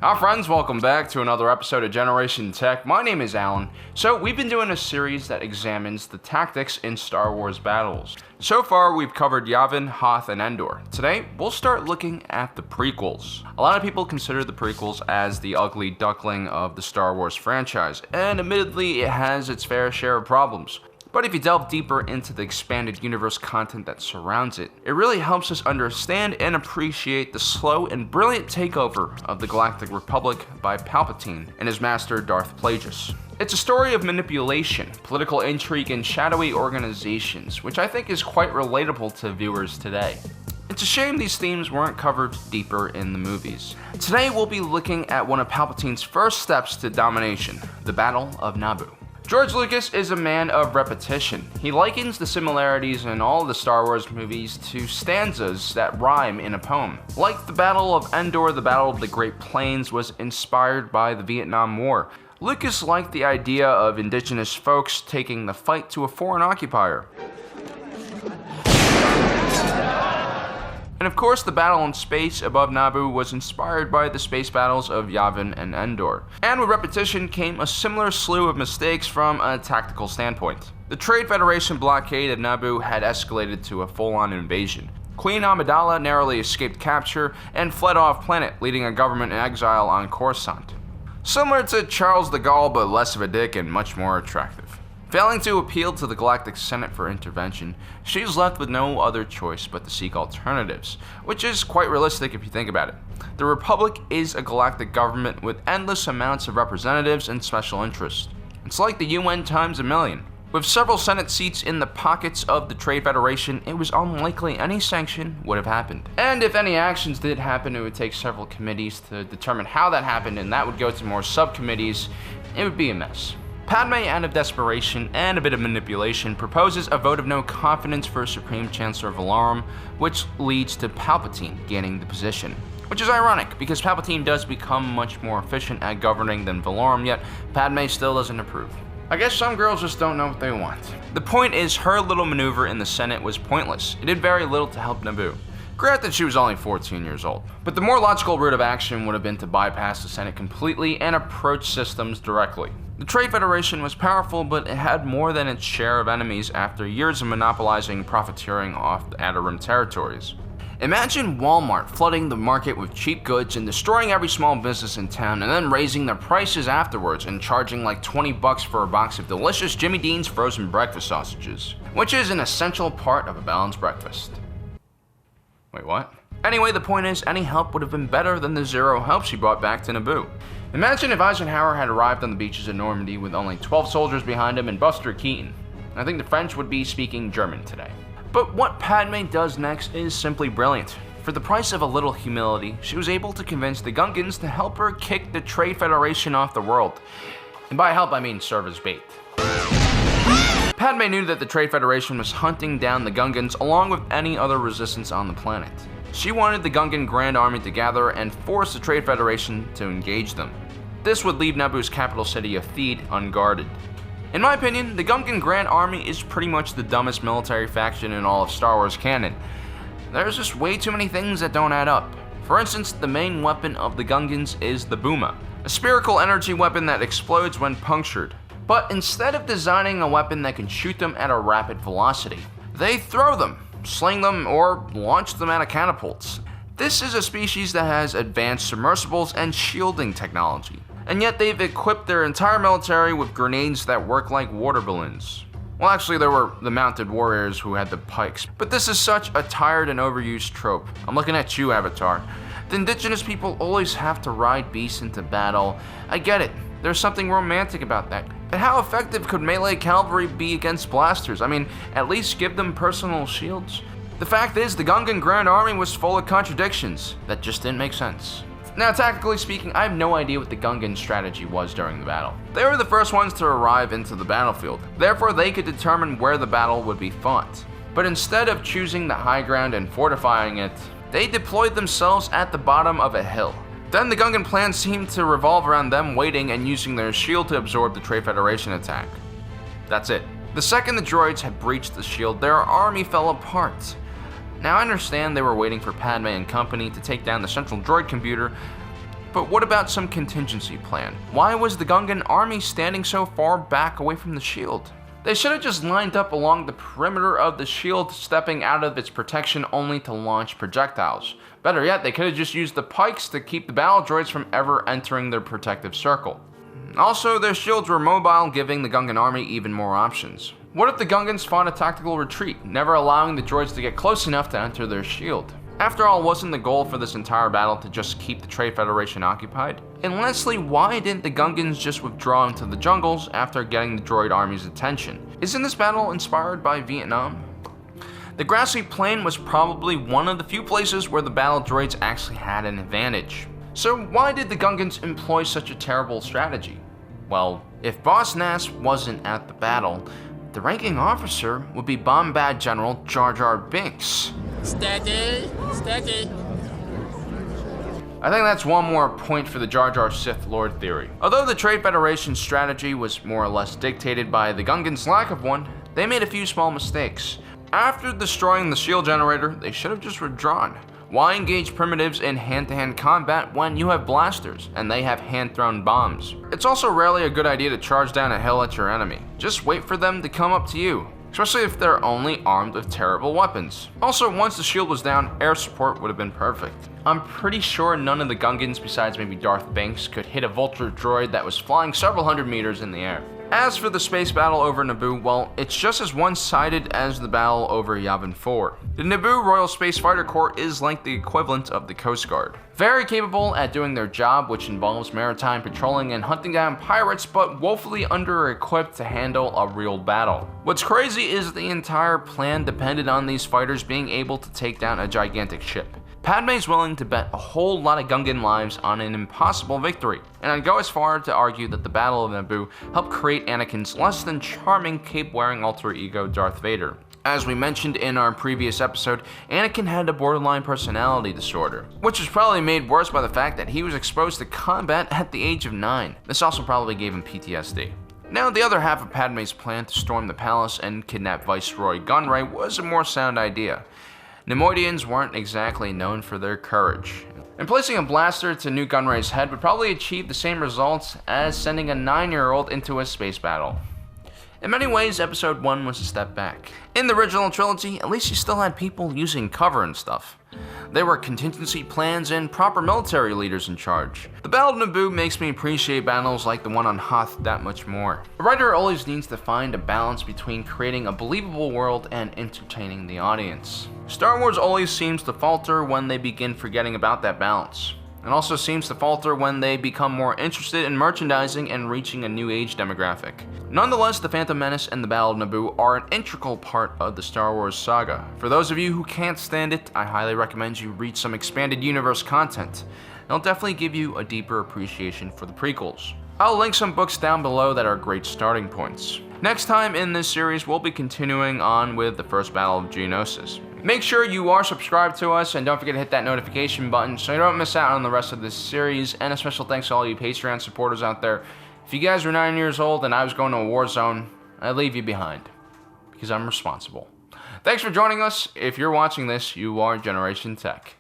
Hi friends, welcome back to another episode of Generation Tech. My name is Alan. So we've been doing a series that examines the tactics in Star Wars battles. So far we've covered Yavin, Hoth, and Endor. Today we'll start looking at the prequels. A lot of people consider the prequels as the ugly duckling of the Star Wars franchise, and admittedly it has its fair share of problems. But if you delve deeper into the expanded universe content that surrounds it, it really helps us understand and appreciate the slow and brilliant takeover of the Galactic Republic by Palpatine and his master Darth Plagueis. It's a story of manipulation, political intrigue, and shadowy organizations, which I think is quite relatable to viewers today. It's a shame these themes weren't covered deeper in the movies. Today we'll be looking at one of Palpatine's first steps to domination, the Battle of Naboo. George Lucas is a man of repetition. He likens the similarities in all the Star Wars movies to stanzas that rhyme in a poem. Like the Battle of Endor, the Battle of the Great Plains was inspired by the Vietnam War. Lucas liked the idea of indigenous folks taking the fight to a foreign occupier. And of course, the battle in space above Naboo was inspired by the space battles of Yavin and Endor. And with repetition came a similar slew of mistakes from a tactical standpoint. The Trade Federation blockade of Naboo had escalated to a full-on invasion. Queen Amidala narrowly escaped capture and fled off planet, leading a government in exile on Coruscant. Similar to Charles de Gaulle, but less of a dick and much more attractive. Failing to appeal to the Galactic Senate for intervention, she's left with no other choice but to seek alternatives, which is quite realistic if you think about it. The Republic is a galactic government with endless amounts of representatives and special interests. It's like the UN times a million. With several Senate seats in the pockets of the Trade Federation, it was unlikely any sanction would have happened. And if any actions did happen, it would take several committees to determine how that happened, and that would go to more subcommittees. It would be a mess. Padme, out of desperation and a bit of manipulation, proposes a vote of no confidence for Supreme Chancellor Valorum, which leads to Palpatine gaining the position. Which is ironic, because Palpatine does become much more efficient at governing than Valorum, yet Padme still doesn't approve. I guess some girls just don't know what they want. The point is, her little maneuver in the Senate was pointless. It did very little to help Naboo. Granted, she was only 14 years old. But the more logical route of action would have been to bypass the Senate completely and approach systems directly. The Trade Federation was powerful, but it had more than its share of enemies after years of monopolizing and profiteering off the Outer Rim territories. Imagine Walmart flooding the market with cheap goods and destroying every small business in town, and then raising their prices afterwards and charging like $20 for a box of delicious Jimmy Dean's frozen breakfast sausages, which is an essential part of a balanced breakfast. Wait, what? Anyway, the point is, any help would have been better than the zero help she brought back to Naboo. Imagine if Eisenhower had arrived on the beaches of Normandy with only 12 soldiers behind him and Buster Keaton. I think the French would be speaking German today. But what Padme does next is simply brilliant. For the price of a little humility, she was able to convince the Gungans to help her kick the Trade Federation off the world. And by help, I mean serve as bait. Padme knew that the Trade Federation was hunting down the Gungans along with any other resistance on the planet. She wanted the Gungan Grand Army to gather and force the Trade Federation to engage them. This would leave Naboo's capital city of Theed unguarded. In my opinion, the Gungan Grand Army is pretty much the dumbest military faction in all of Star Wars canon. There's just way too many things that don't add up. For instance, the main weapon of the Gungans is the Booma, a spherical energy weapon that explodes when punctured. But instead of designing a weapon that can shoot them at a rapid velocity, they throw them, sling them, or launch them out of catapults. This is a species that has advanced submersibles and shielding technology, and yet they've equipped their entire military with grenades that work like water balloons. Well, actually, there were the mounted warriors who had the pikes, but this is such a tired and overused trope. I'm looking at you, Avatar. The indigenous people always have to ride beasts into battle. I get it. There's something romantic about that. But how effective could melee cavalry be against blasters? I mean, at least give them personal shields. The fact is, the Gungan Grand Army was full of contradictions that just didn't make sense. Now, tactically speaking, I have no idea what the Gungan strategy was during the battle. They were the first ones to arrive into the battlefield, therefore they could determine where the battle would be fought. But instead of choosing the high ground and fortifying it, they deployed themselves at the bottom of a hill. Then the Gungan plan seemed to revolve around them waiting and using their shield to absorb the Trade Federation attack. That's it. The second the droids had breached the shield, their army fell apart. Now I understand they were waiting for Padme and company to take down the central droid computer, But what about some contingency plan? Why was the Gungan army standing so far back away from the shield? They should have just lined up along the perimeter of the shield, stepping out of its protection only to launch projectiles. Better yet, they could have just used the pikes to keep the battle droids from ever entering their protective circle. Also, their shields were mobile, giving the Gungan army even more options. What if the Gungans fought a tactical retreat, never allowing the droids to get close enough to enter their shield? After all, wasn't the goal for this entire battle to just keep the Trade Federation occupied? And lastly, why didn't the Gungans just withdraw into the jungles after getting the droid army's attention? Isn't this battle inspired by Vietnam? The grassy plain was probably one of the few places where the battle droids actually had an advantage. So why did the Gungans employ such a terrible strategy? Well, if Boss Nass wasn't at the battle, the ranking officer would be Bombad General Jar Jar Binks. Steady. I think that's one more point for the Jar Jar Sith Lord theory. Although the Trade Federation's strategy was more or less dictated by the Gungans' lack of one, they made a few small mistakes. After destroying the shield generator, they should have just withdrawn. Why engage primitives in hand-to-hand combat when you have blasters and they have hand-thrown bombs? It's also rarely a good idea to charge down a hill at your enemy. Just wait for them to come up to you, especially if they're only armed with terrible weapons. Also, once the shield was down, air support would have been perfect. I'm pretty sure none of the Gungans, besides maybe Darth Banks, could hit a vulture droid that was flying several hundred meters in the air. As for the space battle over Naboo, well, it's just as one-sided as the battle over Yavin 4. The Naboo Royal Space Fighter Corps is like the equivalent of the Coast Guard. Very capable at doing their job, which involves maritime patrolling and hunting down pirates, but woefully under-equipped to handle a real battle. What's crazy is the entire plan depended on these fighters being able to take down a gigantic ship. Padme's willing to bet a whole lot of Gungan lives on an impossible victory, and I'd go as far to argue that the Battle of Naboo helped create Anakin's less than charming cape-wearing alter ego Darth Vader. As we mentioned in our previous episode, Anakin had a borderline personality disorder, which was probably made worse by the fact that he was exposed to combat at the age of 9. This also probably gave him PTSD. Now, the other half of Padme's plan to storm the palace and kidnap Viceroy Gunray was a more sound idea. Neimoidians weren't exactly known for their courage, and placing a blaster to nuke Gunray's head would probably achieve the same results as sending a 9-year-old into a space battle. In many ways, episode 1 was a step back. In the original trilogy, at least you still had people using cover and stuff. There were contingency plans and proper military leaders in charge. The Battle of Naboo makes me appreciate battles like the one on Hoth that much more. A writer always needs to find a balance between creating a believable world and entertaining the audience. Star Wars always seems to falter when they begin forgetting about that balance. It also seems to falter when they become more interested in merchandising and reaching a new age demographic. Nonetheless, The Phantom Menace and the Battle of Naboo are an integral part of the Star Wars saga. For those of you who can't stand it, I highly recommend you read some expanded universe content. It'll definitely give you a deeper appreciation for the prequels. I'll link some books down below that are great starting points. Next time in this series, we'll be continuing on with the first Battle of Geonosis. Make sure you are subscribed to us, and don't forget to hit that notification button so you don't miss out on the rest of this series. And a special thanks to all you Patreon supporters out there. If you guys were 9 years old and I was going to a war zone, I'd leave you behind, because I'm responsible. Thanks for joining us. If you're watching this, you are Generation Tech.